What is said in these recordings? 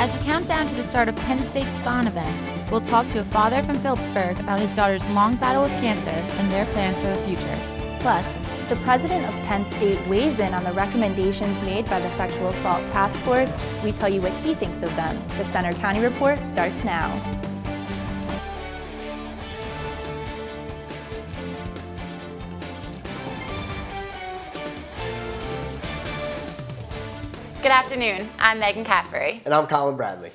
As we count down to the start of Penn State's Thon event, we'll talk to a father from Phillipsburg about his daughter's long battle with cancer and their plans for the future. Plus, the president of Penn State weighs in on the recommendations made by the Sexual Assault Task Force. We tell you what he thinks of them. The Center County Report starts now. Good afternoon, I'm Megan Caffrey. And I'm Colin Bradley.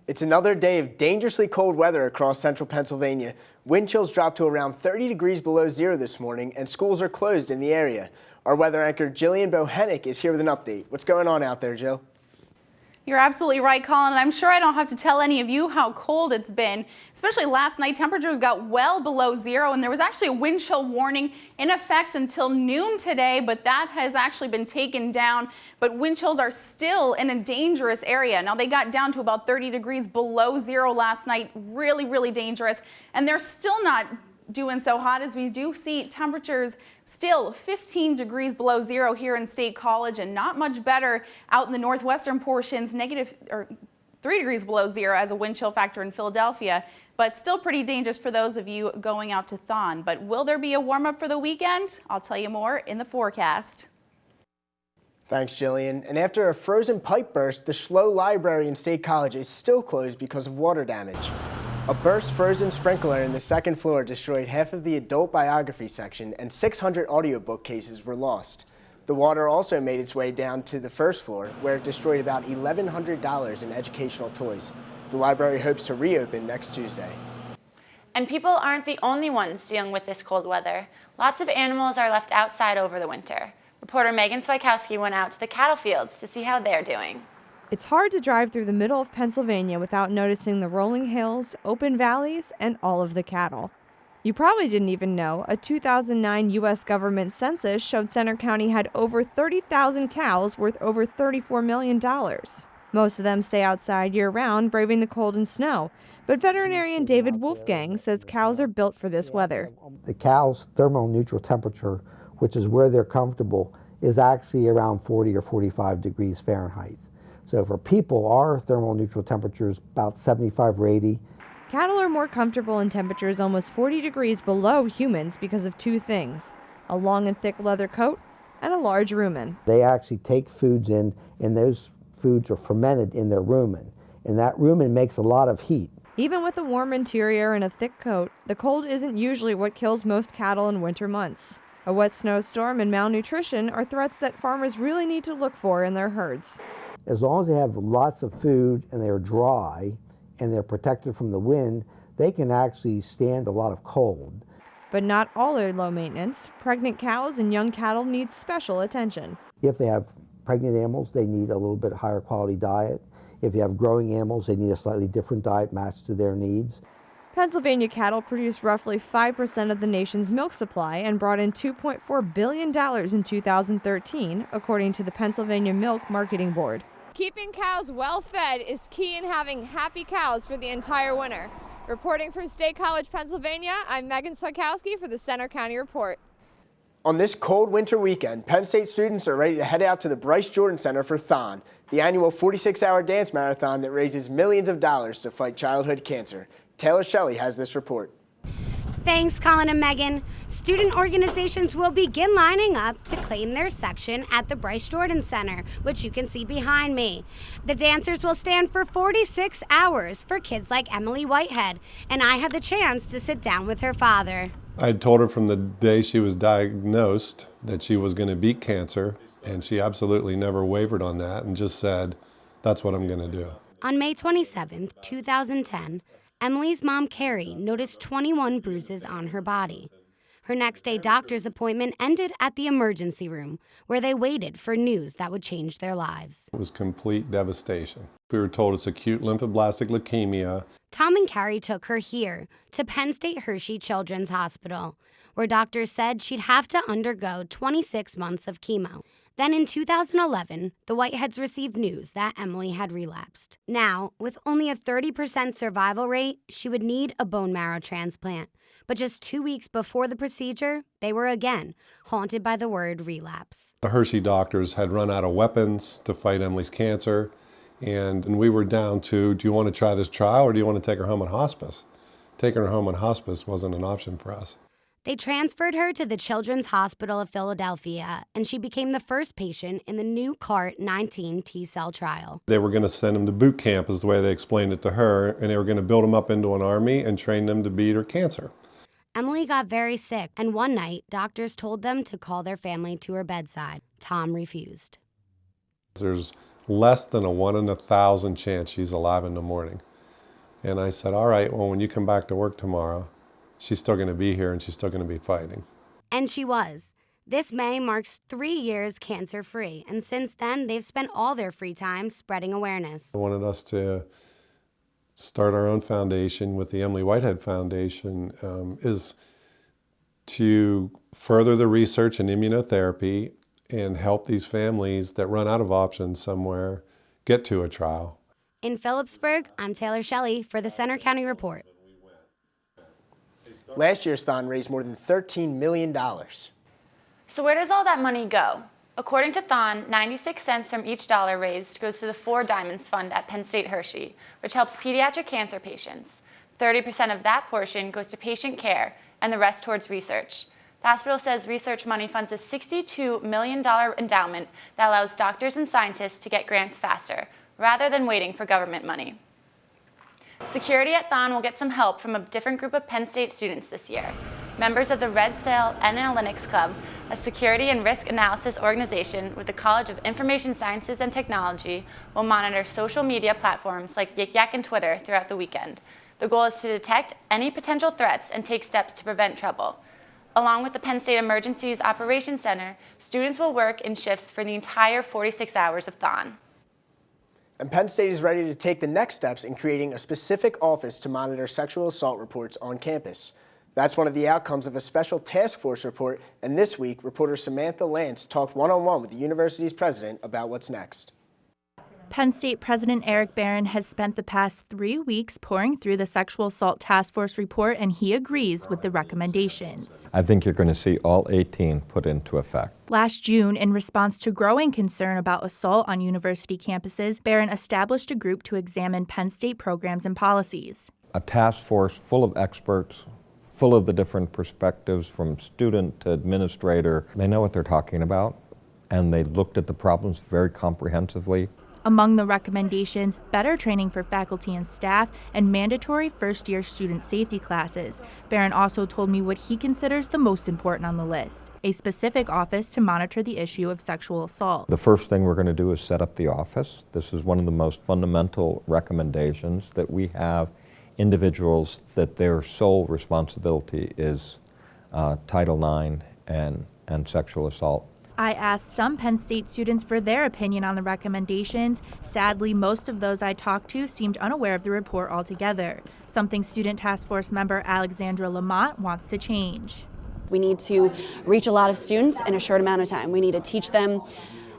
It's another day of dangerously cold weather across central Pennsylvania. Wind chills dropped to around 30 degrees below zero this morning, and schools are closed in the area. Our weather anchor, Jillian Bohennick, is here with an update. What's going on out there, Jill? You're absolutely right, Colin, and I'm sure I don't have to tell any of you how cold it's been. Especially last night, temperatures got well below zero, and there was actually a wind chill warning in effect until noon today, but that has actually been taken down. But wind chills are still in a dangerous area. Now, they got down to about 30 degrees below zero last night. Really, really dangerous. And they're still not doing so hot, as we do see temperatures still 15 degrees below zero here in State College, and not much better out in the northwestern portions, -3 degrees below zero as a wind chill factor in Philadelphia, but still pretty dangerous for those of you going out to Thon. But will there be a warm up for the weekend? I'll tell you more in the forecast. Thanks, Jillian. And after a frozen pipe burst, the Schlow Library in State College is still closed because of water damage. A burst frozen sprinkler in the second floor destroyed half of the adult biography section, and 600 audiobook cases were lost. The water also made its way down to the first floor, where it destroyed about $1,100 in educational toys. The library hopes to reopen next Tuesday. And people aren't the only ones dealing with this cold weather. Lots of animals are left outside over the winter. Reporter Megan Swikowski went out to the cattle fields to see how they're doing. It's hard to drive through the middle of Pennsylvania without noticing the rolling hills, open valleys, and all of the cattle. You probably didn't even know a 2009 U.S. government census showed Center County had over 30,000 cows worth over $34 million. Most of them stay outside year-round, braving the cold and snow. But veterinarian David Wolfgang says cows are built for this weather. The cow's thermoneutral temperature, which is where they're comfortable, is actually around 40 or 45 degrees Fahrenheit. So for people, our thermoneutral temperature is about 75 or 80. Cattle are more comfortable in temperatures almost 40 degrees below humans because of two things: a long and thick leather coat and a large rumen. They actually take foods in, and those foods are fermented in their rumen, and that rumen makes a lot of heat. Even with a warm interior and a thick coat, the cold isn't usually what kills most cattle in winter months. A wet snowstorm and malnutrition are threats that farmers really need to look for in their herds. As long as they have lots of food and they're dry and they're protected from the wind, they can actually stand a lot of cold. But not all are low maintenance. Pregnant cows and young cattle need special attention. If they have pregnant animals, they need a little bit higher quality diet. If you have growing animals, they need a slightly different diet matched to their needs. Pennsylvania cattle produce roughly 5% of the nation's milk supply and brought in $2.4 billion in 2013, according to the Pennsylvania Milk Marketing Board. Keeping cows well fed is key in having happy cows for the entire winter. Reporting from State College, Pennsylvania, I'm Megan Swikowski for the Center County Report. On this cold winter weekend, Penn State students are ready to head out to the Bryce Jordan Center for Thon, the annual 46-hour dance marathon that raises millions of dollars to fight childhood cancer. Taylor Shelley has this report. Thanks, Colin and Megan. Student organizations will begin lining up to claim their section at the Bryce Jordan Center, which you can see behind me. The dancers will stand for 46 hours for kids like Emily Whitehead, and I had the chance to sit down with her father. I told her from the day she was diagnosed that she was going to beat cancer, and she absolutely never wavered on that and just said, that's what I'm going to do. On May 27, 2010, Emily's mom, Carrie, noticed 21 bruises on her body. Her next day doctor's appointment ended at the emergency room, where they waited for news that would change their lives. It was complete devastation. We were told it's acute lymphoblastic leukemia. Tom and Carrie took her here to Penn State Hershey Children's Hospital, where doctors said she'd have to undergo 26 months of chemo. Then in 2011, the Whiteheads received news that Emily had relapsed. Now, with only a 30% survival rate, she would need a bone marrow transplant. But just 2 weeks before the procedure, they were again haunted by the word relapse. The Hershey doctors had run out of weapons to fight Emily's cancer, And we were down to, do you want to try this trial or do you want to take her home on hospice? Taking her home on hospice wasn't an option for us. They transferred her to the Children's Hospital of Philadelphia, and she became the first patient in the new CART-19 T-cell trial. They were going to send them to boot camp, is the way they explained it to her, and they were going to build them up into an army and train them to beat her cancer. Emily got very sick, and one night, doctors told them to call their family to her bedside. Tom refused. There's less than a 1 in 1,000 chance she's alive in the morning. And I said, all right, well, when you come back to work tomorrow, she's still going to be here and she's still going to be fighting. And she was. This May marks 3 years cancer-free, and since then, they've spent all their free time spreading awareness. They wanted us to start our own foundation with the Emily Whitehead Foundation, is to further the research in immunotherapy and help these families that run out of options somewhere get to a trial. In Phillipsburg, I'm Taylor Shelley for the Center County Report. Last year's Thon raised more than $13 million. So where does all that money go? According to Thon, 96 cents from each dollar raised goes to the 4 Diamonds Fund at Penn State Hershey, which helps pediatric cancer patients. 30% of that portion goes to patient care and the rest towards research. The hospital says research money funds a $62 million endowment that allows doctors and scientists to get grants faster, rather than waiting for government money. Security at Thon will get some help from a different group of Penn State students this year. Members of the Red Sail Analytics Club, a security and risk analysis organization with the College of Information Sciences and Technology, will monitor social media platforms like Yik Yak and Twitter throughout the weekend. The goal is to detect any potential threats and take steps to prevent trouble. Along with the Penn State Emergencies Operations Center, students will work in shifts for the entire 46 hours of Thon. And Penn State is ready to take the next steps in creating a specific office to monitor sexual assault reports on campus. That's one of the outcomes of a special task force report, and this week, reporter Samantha Lance talked one-on-one with the university's president about what's next. Penn State President Eric Barron has spent the past 3 weeks pouring through the Sexual Assault Task Force report, and he agrees with the recommendations. I think you're going to see all 18 put into effect. Last June, in response to growing concern about assault on university campuses, Barron established a group to examine Penn State programs and policies. A task force full of experts, full of the different perspectives from student to administrator. They know what they're talking about, and they looked at the problems very comprehensively. Among the recommendations, better training for faculty and staff, and mandatory first-year student safety classes. Barron also told me what he considers the most important on the list, a specific office to monitor the issue of sexual assault. The first thing we're going to do is set up the office. This is one of the most fundamental recommendations, that we have individuals that their sole responsibility is Title IX and sexual assault. I asked some Penn State students for their opinion on the recommendations. Sadly, most of those I talked to seemed unaware of the report altogether, something Student Task Force member Alexandra Lamont wants to change. We need to reach a lot of students in a short amount of time. We need to teach them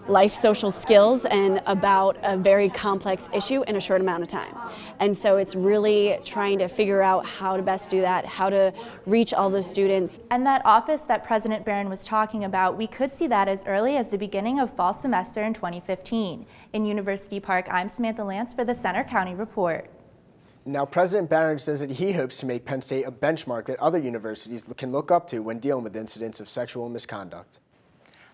life social skills and about a very complex issue in a short amount of time. And so it's really trying to figure out how to best do that, how to reach all those students. And that office that President Barron was talking about, we could see that as early as the beginning of fall semester in 2015. In University Park, I'm Samantha Lance for the Center County Report. Now, President Barron says that he hopes to make Penn State a benchmark that other universities can look up to when dealing with incidents of sexual misconduct.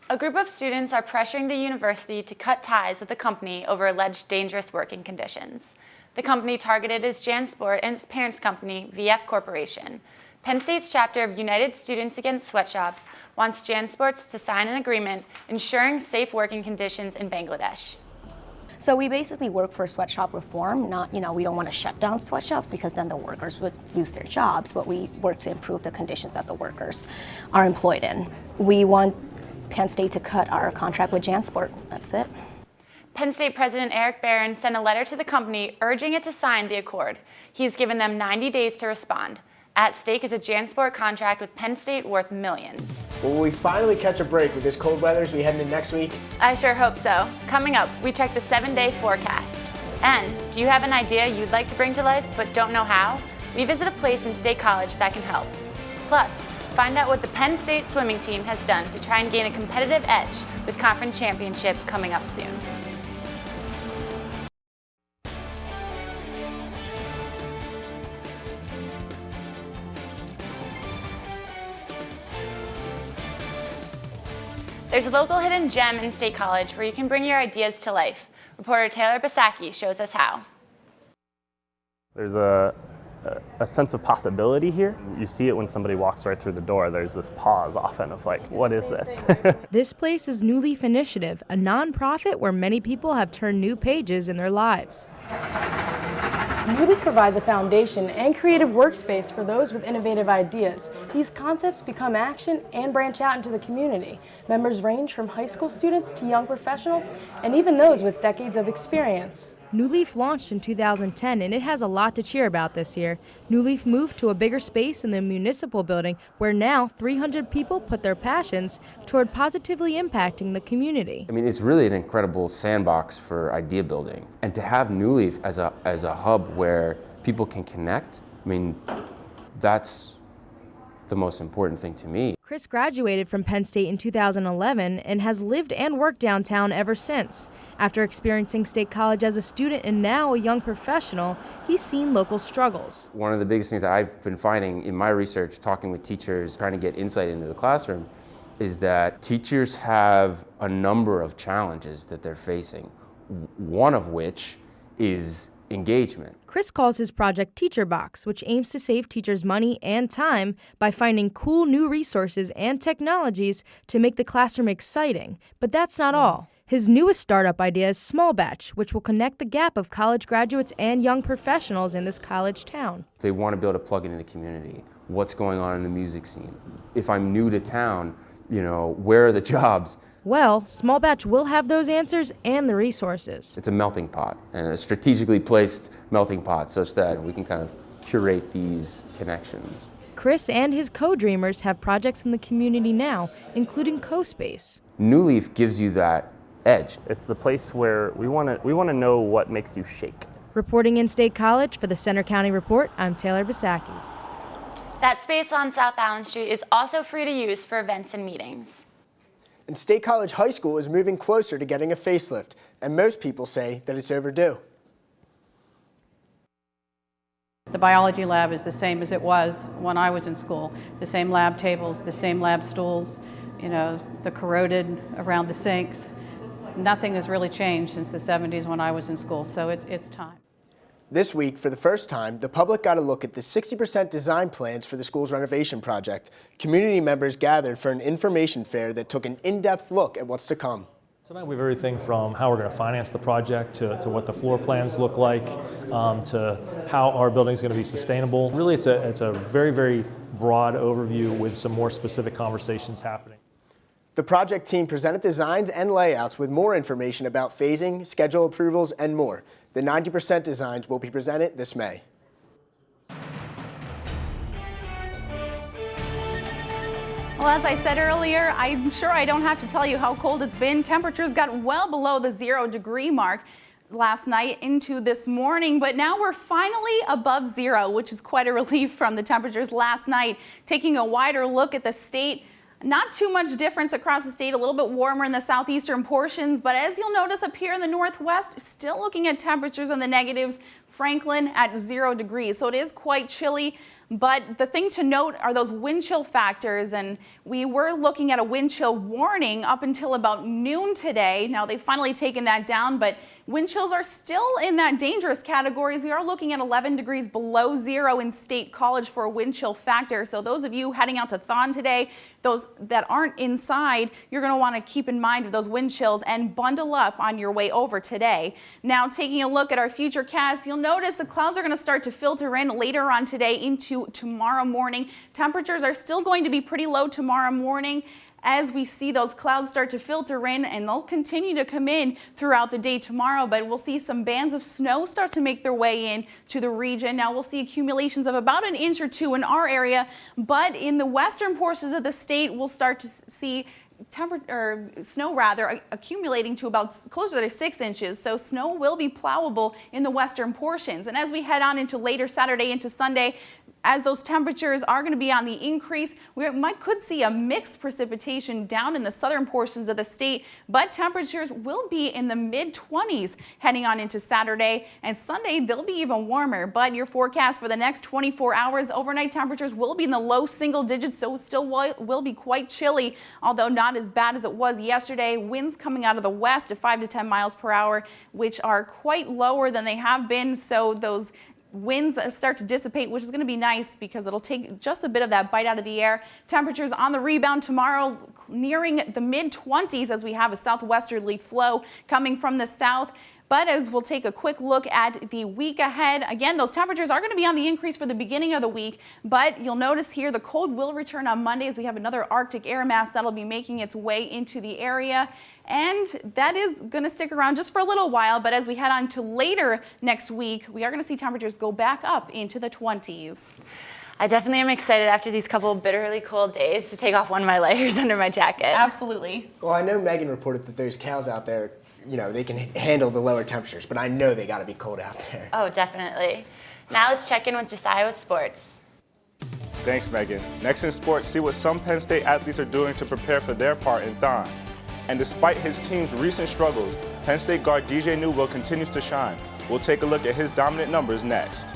A group of students are pressuring the university to cut ties with the company over alleged dangerous working conditions. The company targeted is JanSport and its parents company, VF Corporation. Penn State's chapter of United Students Against Sweatshops wants JanSports to sign an agreement ensuring safe working conditions in Bangladesh. So we basically work for sweatshop reform, not, we don't want to shut down sweatshops because then the workers would lose their jobs, but we work to improve the conditions that the workers are employed in. We want Penn State to cut our contract with JanSport. That's it. Penn State President Eric Barron sent a letter to the company urging it to sign the accord. He's given them 90 days to respond. At stake is a JanSport contract with Penn State worth millions. Will we finally catch a break with this cold weather as we head into next week? I sure hope so. Coming up, we check the 7-day forecast. And do you have an idea you'd like to bring to life but don't know how? We visit a place in State College that can help. Plus, find out what the Penn State swimming team has done to try and gain a competitive edge with conference championship coming up soon. There's a local hidden gem in State College where you can bring your ideas to life. Reporter Taylor Bisacki shows us how. There's a sense of possibility here. You see it when somebody walks right through the door. There's this pause often of like, what is this? This place is New Leaf Initiative, a nonprofit where many people have turned new pages in their lives. New Leaf provides a foundation and creative workspace for those with innovative ideas. These concepts become action and branch out into the community. Members range from high school students to young professionals and even those with decades of experience. New Leaf launched in 2010, and it has a lot to cheer about this year. New Leaf moved to a bigger space in the municipal building, where now 300 people put their passions toward positively impacting the community. I mean, it's really an incredible sandbox for idea building. And to have New Leaf as a hub where people can connect, I mean, that's the most important thing to me. Chris graduated from Penn State in 2011 and has lived and worked downtown ever since. After experiencing State College as a student and now a young professional, he's seen local struggles. One of the biggest things that I've been finding in my research, talking with teachers, trying to get insight into the classroom, is that teachers have a number of challenges that they're facing, one of which is engagement. Chris calls his project Teacher Box, which aims to save teachers money and time by finding cool new resources and technologies to make the classroom exciting. But that's not all. His newest startup idea is Small Batch, which will connect the gap of college graduates and young professionals in this college town. They want to be able to plug into the community. What's going on in the music scene? If I'm new to town, you know, where are the jobs? Well, Small Batch will have those answers and the resources. It's a melting pot, and a strategically placed melting pot such that we can kind of curate these connections. Chris and his co-dreamers have projects in the community now, including CoSpace. New Leaf gives you that edge. It's the place where we want to know what makes you shake. Reporting in State College for the Center County Report, I'm Taylor Bisacki. That space on South Allen Street is also free to use for events and meetings. And State College High School is moving closer to getting a facelift, and most people say that it's overdue. The biology lab is the same as it was when I was in school. The same lab tables, the same lab stools, you know, the corroded around the sinks. Nothing has really changed since the 70s when I was in school, so it's time. This week, for the first time, the public got a look at the 60% design plans for the school's renovation project. Community members gathered for an information fair that took an in-depth look at what's to come. Tonight we have everything from how we're going to finance the project to what the floor plans look like, to how our building is going to be sustainable. Really, it's a very, very broad overview with some more specific conversations happening. The project team presented designs and layouts with more information about phasing, schedule approvals, and more. The 90% designs will be presented this May. Well, as I said earlier, I'm sure I don't have to tell you how cold it's been. Temperatures got well below the 0-degree mark last night into this morning, but now we're finally above zero, which is quite a relief from the temperatures last night. Taking a wider look at the state, not too much difference across the state, a little bit warmer in the southeastern portions, but as you'll notice up here in the northwest, still looking at temperatures in the negatives. Franklin at 0 degrees, so it is quite chilly. But the thing to note are those wind chill factors, and we were looking at a wind chill warning up until about noon today. Now they've finally taken that down, but wind chills are still in that dangerous categories. We are looking at 11 degrees below zero in State College for a wind chill factor. So those of you heading out to Thon today, those that aren't inside, you're going to want to keep in mind with those wind chills and bundle up on your way over today. Now taking a look at our futurecast, you'll notice the clouds are going to start to filter in later on today into tomorrow morning. Temperatures are still going to be pretty low tomorrow morning as we see those clouds start to filter in, and they'll continue to come in throughout the day tomorrow, but we'll see some bands of snow start to make their way in to the region. Now we'll see accumulations of about 1 inch or 2 in our area, but in the western portions of the state, we'll start to see snow accumulating to about closer to 6 inches. So snow will be plowable in the western portions. And as we head on into later Saturday into Sunday, as those temperatures are going to be on the increase, we could see a mixed precipitation down in the southern portions of the state, but temperatures will be in the mid-20s heading on into Saturday, and Sunday they'll be even warmer. But your forecast for the next 24 hours, overnight temperatures will be in the low single digits, so still will be quite chilly, although not as as bad as it was yesterday. Winds coming out of the west at 5 to 10 miles per hour, which are quite lower than they have been. So those winds start to dissipate, which is going to be nice because it'll take just a bit of that bite out of the air. Temperatures on the rebound tomorrow nearing the mid-20s as we have a southwesterly flow coming from the south. But as we'll take a quick look at the week ahead, again, those temperatures are going to be on the increase for the beginning of the week, but you'll notice here the cold will return on Monday as we have another Arctic air mass that'll be making its way into the area. And that is going to stick around just for a little while, but as we head on to later next week, we are going to see temperatures go back up into the 20s. I definitely am excited after these couple bitterly cold days to take off one of my layers under my jacket. Absolutely. Well, I know Megan reported that those cows out there, you know, they can handle the lower temperatures, but I know they got to be cold out there. Oh, definitely. Now let's check in with Josiah with sports. Thanks, Megan. Next in sports, see what some Penn State athletes are doing to prepare for their part in Thon. And despite his team's recent struggles, Penn State guard DJ Newell continues to shine. We'll take a look at his dominant numbers next.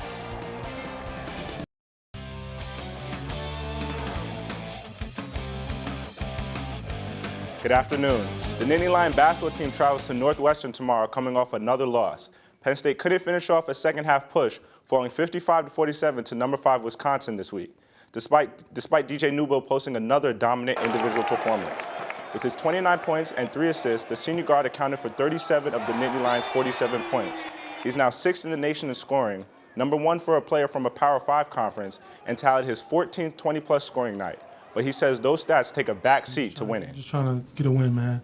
Good afternoon. The Nittany Lion basketball team travels to Northwestern tomorrow coming off another loss. Penn State couldn't finish off a second-half push, falling 55-47 to number 5 Wisconsin this week, despite DJ Newell posting another dominant individual performance. With his 29 points and 3 assists, the senior guard accounted for 37 of the Nittany Lions' 47 points. He's now 6th in the nation in scoring, number 1 for a player from a Power 5 conference, and tallied his 14th 20-plus scoring night. But he says those stats take a back seat to winning. Just trying to get a win, man.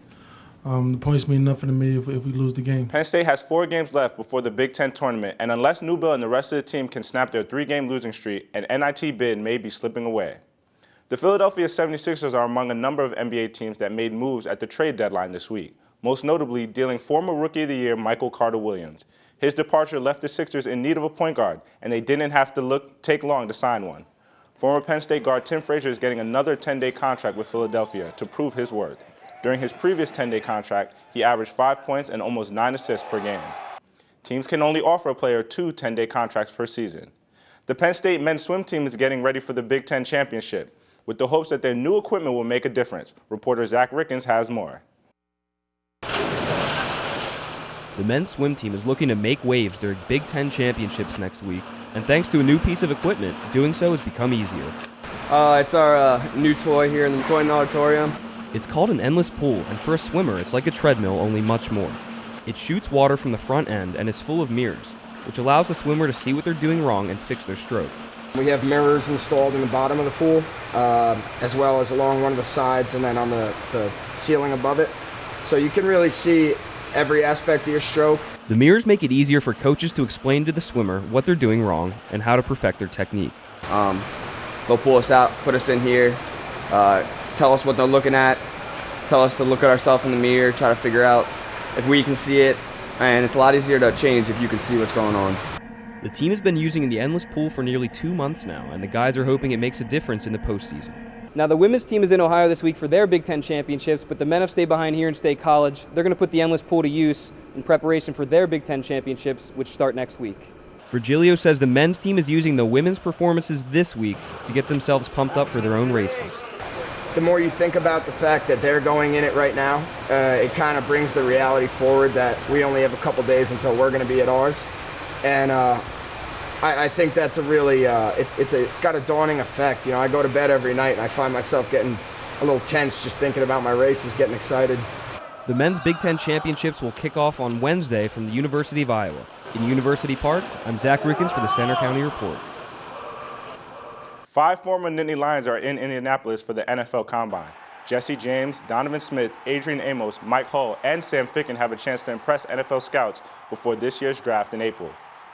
The points mean nothing to me if we lose the game. Penn State has 4 games left before the Big Ten tournament, and unless Newell and the rest of the team can snap their 3-game losing streak, an NIT bid may be slipping away. The Philadelphia 76ers are among a number of NBA teams that made moves at the trade deadline this week, most notably dealing former Rookie of the Year Michael Carter-Williams. His departure left the Sixers in need of a point guard, and they didn't have to take long to sign one. Former Penn State guard Tim Frazier is getting another 10-day contract with Philadelphia to prove his worth. During his previous 10-day contract, he averaged 5 points and almost 9 assists per game. Teams can only offer a player 2 10-day contracts per season. The Penn State men's swim team is getting ready for the Big Ten championship, with the hopes that their new equipment will make a difference. Reporter Zach Rickens has more. The men's swim team is looking to make waves during Big Ten championships next week, and thanks to a new piece of equipment, doing so has become easier. It's our new toy here in the toy auditorium. It's called an endless pool, and for a swimmer, it's like a treadmill, only much more. It shoots water from the front end and is full of mirrors, which allows the swimmer to see what they're doing wrong and fix their stroke. We have mirrors installed in the bottom of the pool, as well as along one of the sides and then on the ceiling above it. So you can really see every aspect of your stroke. The mirrors make it easier for coaches to explain to the swimmer what they're doing wrong and how to perfect their technique. They'll pull us out, put us in here, tell us what they're looking at, tell us to look at ourselves in the mirror, try to figure out if we can see it, and it's a lot easier to change if you can see what's going on. The team has been using the endless pool for nearly 2 months now, and the guys are hoping it makes a difference in the postseason. Now, the women's team is in Ohio this week for their Big Ten championships, but the men have stayed behind here in State College. They're going to put the endless pool to use in preparation for their Big Ten championships, which start next week. Virgilio says the men's team is using the women's performances this week to get themselves pumped up for their own races. The more you think about the fact that they're going in it right now, it kind of brings the reality forward that we only have a couple days until we're going to be at ours. And I think that's a really, it's got a daunting effect. You know, I go to bed every night and I find myself getting a little tense just thinking about my races, getting excited. The men's Big Ten championships will kick off on Wednesday from the University of Iowa. In University Park, I'm Zach Rickens for the Center County Report. 5 former Nittany Lions are in Indianapolis for the NFL Combine. Jesse James, Donovan Smith, Adrian Amos, Mike Hull, and Sam Ficken have a chance to impress NFL scouts before this year's draft in April.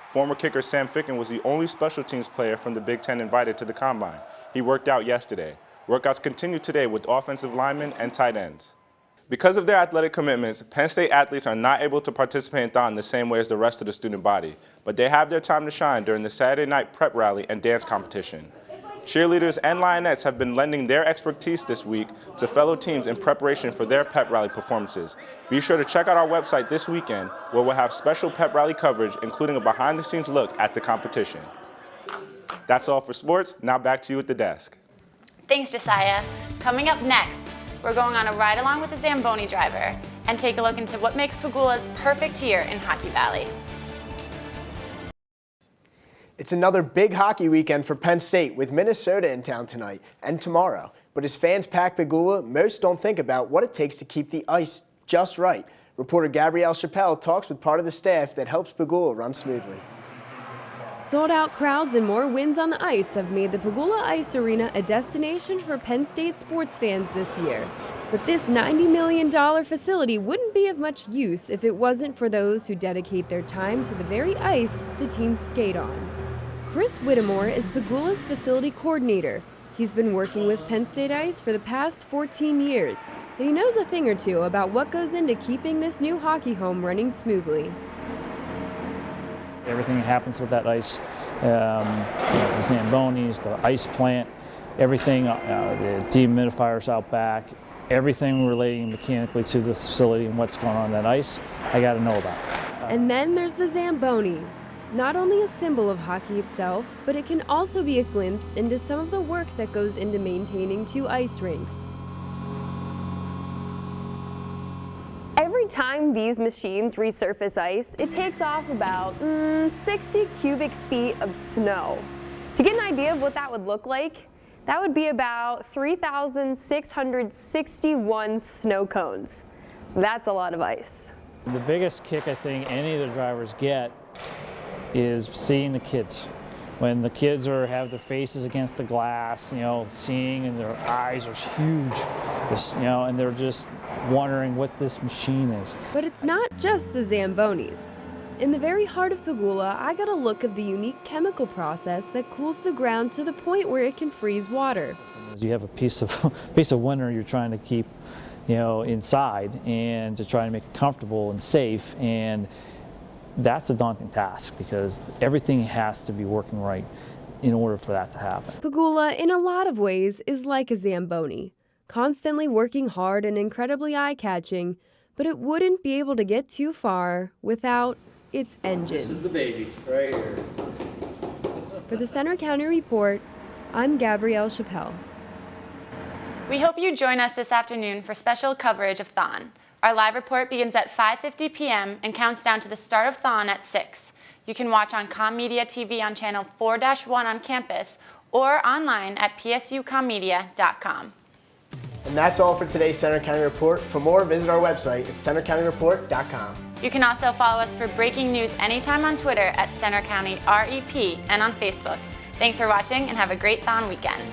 Former kicker Sam Ficken was the only special teams player from the Big Ten invited to the Combine. He worked out yesterday. Workouts continue today with offensive linemen and tight ends. Because of their athletic commitments, Penn State athletes are not able to participate in Thon the same way as the rest of the student body, but they have their time to shine during the Saturday night prep rally and dance competition. Cheerleaders and Lionettes have been lending their expertise this week to fellow teams in preparation for their pep rally performances. Be sure to check out our website this weekend, where we'll have special pep rally coverage, including a behind-the-scenes look at the competition. That's all for sports. Now back to you at the desk. Thanks, Josiah. Coming up next, we're going on a ride-along with a Zamboni driver and take a look into what makes Pagula's perfect here in Hockey Valley. It's another big hockey weekend for Penn State with Minnesota in town tonight and tomorrow. But as fans pack Pagula, most don't think about what it takes to keep the ice just right. Reporter Gabrielle Chappelle talks with part of the staff that helps Pagula run smoothly. Sold-out crowds and more wins on the ice have made the Pagula Ice Arena a destination for Penn State sports fans this year. But this $90 million facility wouldn't be of much use if it wasn't for those who dedicate their time to the very ice the teams skate on. Chris Whittemore is Pagula's facility coordinator. He's been working with Penn State Ice for the past 14 years, and he knows a thing or two about what goes into keeping this new hockey home running smoothly. Everything that happens with that ice, the Zambonis, the ice plant, everything, the dehumidifiers out back, everything relating mechanically to this facility and what's going on in that ice, I got to know about. And then there's the Zamboni. Not only a symbol of hockey itself, but it can also be a glimpse into some of the work that goes into maintaining two ice rinks. Every time these machines resurface ice, it takes off about 60 cubic feet of snow. To get an idea of what that would look like, that would be about 3,661 snow cones. That's a lot of ice. The biggest kick I think any of the drivers get is seeing the kids. When the kids have their faces against the glass, seeing, and their eyes are huge, and they're just wondering what this machine is. But it's not just the Zambonis. In the very heart of Pagula, I got a look of the unique chemical process that cools the ground to the point where it can freeze water. You have a piece of winter you're trying to keep, inside, and to try to make it comfortable and safe, and that's a daunting task because everything has to be working right in order for that to happen. Pagula, in a lot of ways, is like a Zamboni, constantly working hard and incredibly eye-catching, but it wouldn't be able to get too far without its engine. This is the baby, right here. For the Center County Report, I'm Gabrielle Chappelle. We hope you join us this afternoon for special coverage of Thon. Our live report begins at 5:50 p.m. and counts down to the start of Thon at 6. You can watch on ComMedia TV on channel 4-1 on campus or online at psucommedia.com. And that's all for today's Center County Report. For more, visit our website at centercountyreport.com. You can also follow us for breaking news anytime on Twitter at Center County REP and on Facebook. Thanks for watching and have a great Thon weekend.